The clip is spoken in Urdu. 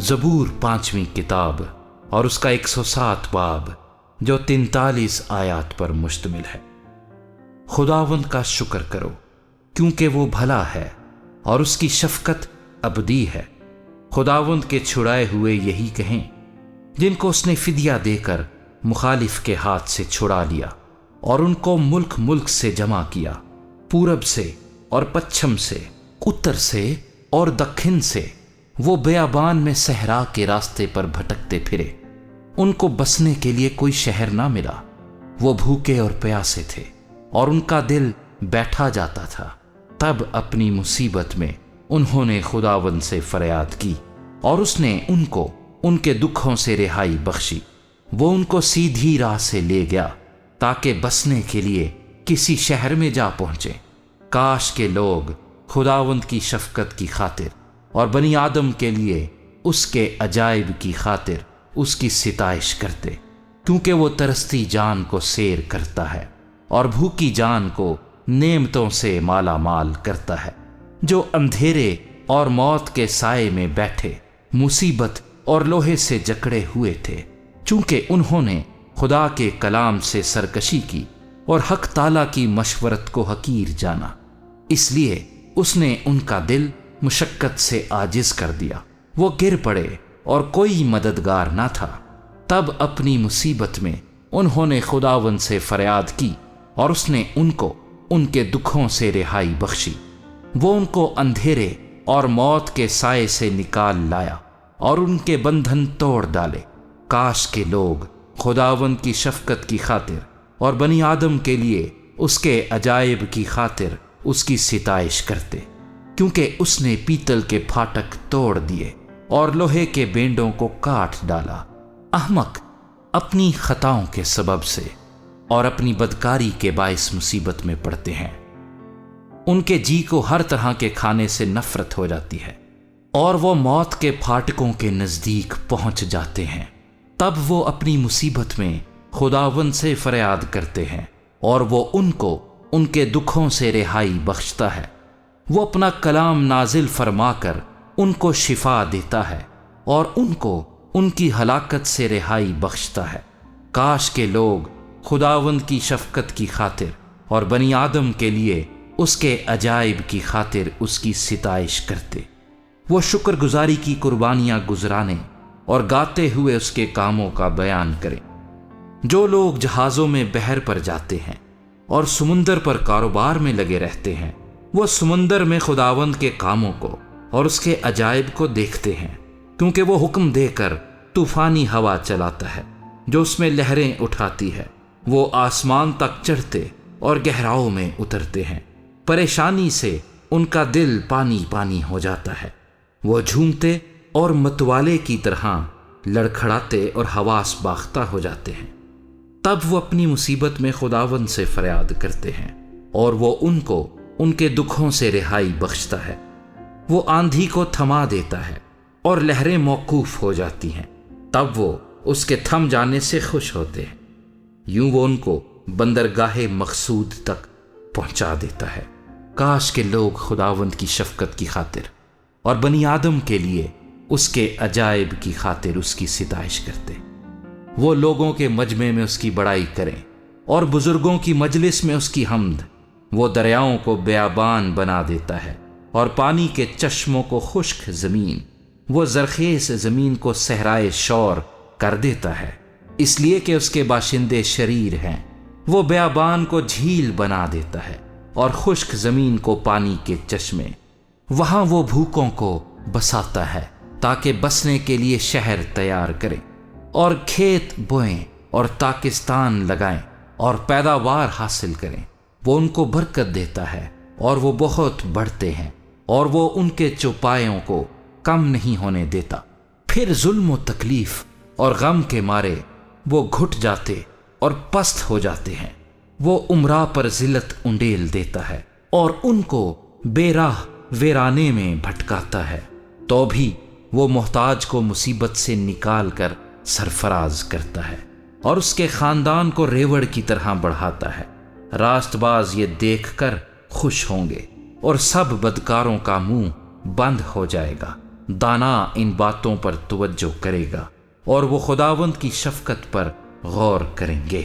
زبور 5ویں کتاب اور اس کا 107 باب جو 43 آیات پر مشتمل ہے۔ خداوند کا شکر کرو کیونکہ وہ بھلا ہے اور اس کی شفقت ابدی ہے۔ خداوند کے چھڑائے ہوئے یہی کہیں جن کو اس نے فدیہ دے کر مخالف کے ہاتھ سے چھڑا لیا اور ان کو ملک ملک سے جمع کیا، پورب سے اور پچھم سے، اتر سے اور دکھن سے۔ وہ بیابان میں صحرا کے راستے پر بھٹکتے پھرے، ان کو بسنے کے لیے کوئی شہر نہ ملا۔ وہ بھوکے اور پیاسے تھے اور ان کا دل بیٹھا جاتا تھا۔ تب اپنی مصیبت میں انہوں نے خداوند سے فریاد کی اور اس نے ان کو ان کے دکھوں سے رہائی بخشی۔ وہ ان کو سیدھی راہ سے لے گیا تاکہ بسنے کے لیے کسی شہر میں جا پہنچے۔ کاش کے لوگ خداوند کی شفقت کی خاطر اور بنی آدم کے لیے اس کے عجائب کی خاطر اس کی ستائش کرتے، کیونکہ وہ ترستی جان کو سیر کرتا ہے اور بھوکی جان کو نعمتوں سے مالا مال کرتا ہے۔ جو اندھیرے اور موت کے سائے میں بیٹھے مصیبت اور لوہے سے جکڑے ہوئے تھے، چونکہ انہوں نے خدا کے کلام سے سرکشی کی اور حق تعالیٰ کی مشورت کو حقیر جانا، اس لیے اس نے ان کا دل مشقت سے عاجز کر دیا۔ وہ گر پڑے اور کوئی مددگار نہ تھا۔ تب اپنی مصیبت میں انہوں نے خداوند سے فریاد کی اور اس نے ان کو ان کے دکھوں سے رہائی بخشی۔ وہ ان کو اندھیرے اور موت کے سائے سے نکال لایا اور ان کے بندھن توڑ ڈالے۔ کاش کے لوگ خداوند کی شفقت کی خاطر اور بنی آدم کے لیے اس کے عجائب کی خاطر اس کی ستائش کرتے، کیونکہ اس نے پیتل کے پھاٹک توڑ دیے اور لوہے کے بینڈوں کو کاٹ ڈالا۔ احمق اپنی خطاؤں کے سبب سے اور اپنی بدکاری کے باعث مصیبت میں پڑتے ہیں۔ ان کے جی کو ہر طرح کے کھانے سے نفرت ہو جاتی ہے اور وہ موت کے پھاٹکوں کے نزدیک پہنچ جاتے ہیں۔ تب وہ اپنی مصیبت میں خداوند سے فریاد کرتے ہیں اور وہ ان کو ان کے دکھوں سے رہائی بخشتا ہے۔ وہ اپنا کلام نازل فرما کر ان کو شفا دیتا ہے اور ان کو ان کی ہلاکت سے رہائی بخشتا ہے۔ کاش کے لوگ خداوند کی شفقت کی خاطر اور بنی آدم کے لیے اس کے عجائب کی خاطر اس کی ستائش کرتے۔ وہ شکر گزاری کی قربانیاں گزرانے اور گاتے ہوئے اس کے کاموں کا بیان کریں۔ جو لوگ جہازوں میں بحر پر جاتے ہیں اور سمندر پر کاروبار میں لگے رہتے ہیں، وہ سمندر میں خداوند کے کاموں کو اور اس کے عجائب کو دیکھتے ہیں، کیونکہ وہ حکم دے کر طوفانی ہوا چلاتا ہے جو اس میں لہریں اٹھاتی ہے۔ وہ آسمان تک چڑھتے اور گہراؤں میں اترتے ہیں۔ پریشانی سے ان کا دل پانی پانی ہو جاتا ہے۔ وہ جھومتے اور متوالے کی طرح لڑکھڑاتے اور حواس باختہ ہو جاتے ہیں۔ تب وہ اپنی مصیبت میں خداوند سے فریاد کرتے ہیں اور وہ ان کو ان کے دکھوں سے رہائی بخشتا ہے۔ وہ آندھی کو تھما دیتا ہے اور لہریں موقوف ہو جاتی ہیں، تب وہ اس کے تھم جانے سے خوش ہوتے ہیں۔ یوں وہ ان کو بندرگاہ مقصود تک پہنچا دیتا ہے۔ کاش کے لوگ خداوند کی شفقت کی خاطر اور بنی آدم کے لیے اس کے عجائب کی خاطر اس کی ستائش کرتے۔ وہ لوگوں کے مجمع میں اس کی بڑائی کریں اور بزرگوں کی مجلس میں اس کی حمد۔ وہ دریاؤں کو بیابان بنا دیتا ہے اور پانی کے چشموں کو خشک زمین۔ وہ زرخیز زمین کو صحرائے شور کر دیتا ہے، اس لیے کہ اس کے باشندے شریر ہیں۔ وہ بیابان کو جھیل بنا دیتا ہے اور خشک زمین کو پانی کے چشمے۔ وہاں وہ بھوکوں کو بساتا ہے تاکہ بسنے کے لیے شہر تیار کریں اور کھیت بوئیں اور تاکستان لگائیں اور پیداوار حاصل کریں۔ وہ ان کو برکت دیتا ہے اور وہ بہت بڑھتے ہیں اور وہ ان کے چوپایوں کو کم نہیں ہونے دیتا۔ پھر ظلم و تکلیف اور غم کے مارے وہ گھٹ جاتے اور پست ہو جاتے ہیں۔ وہ امراء پر ذلت انڈیل دیتا ہے اور ان کو بے راہ ویرانے میں بھٹکاتا ہے، تو بھی وہ محتاج کو مصیبت سے نکال کر سرفراز کرتا ہے اور اس کے خاندان کو ریوڑ کی طرح بڑھاتا ہے۔ راست باز یہ دیکھ کر خوش ہوں گے اور سب بدکاروں کا منہ بند ہو جائے گا۔ دانا ان باتوں پر توجہ کرے گا اور وہ خداوند کی شفقت پر غور کریں گے۔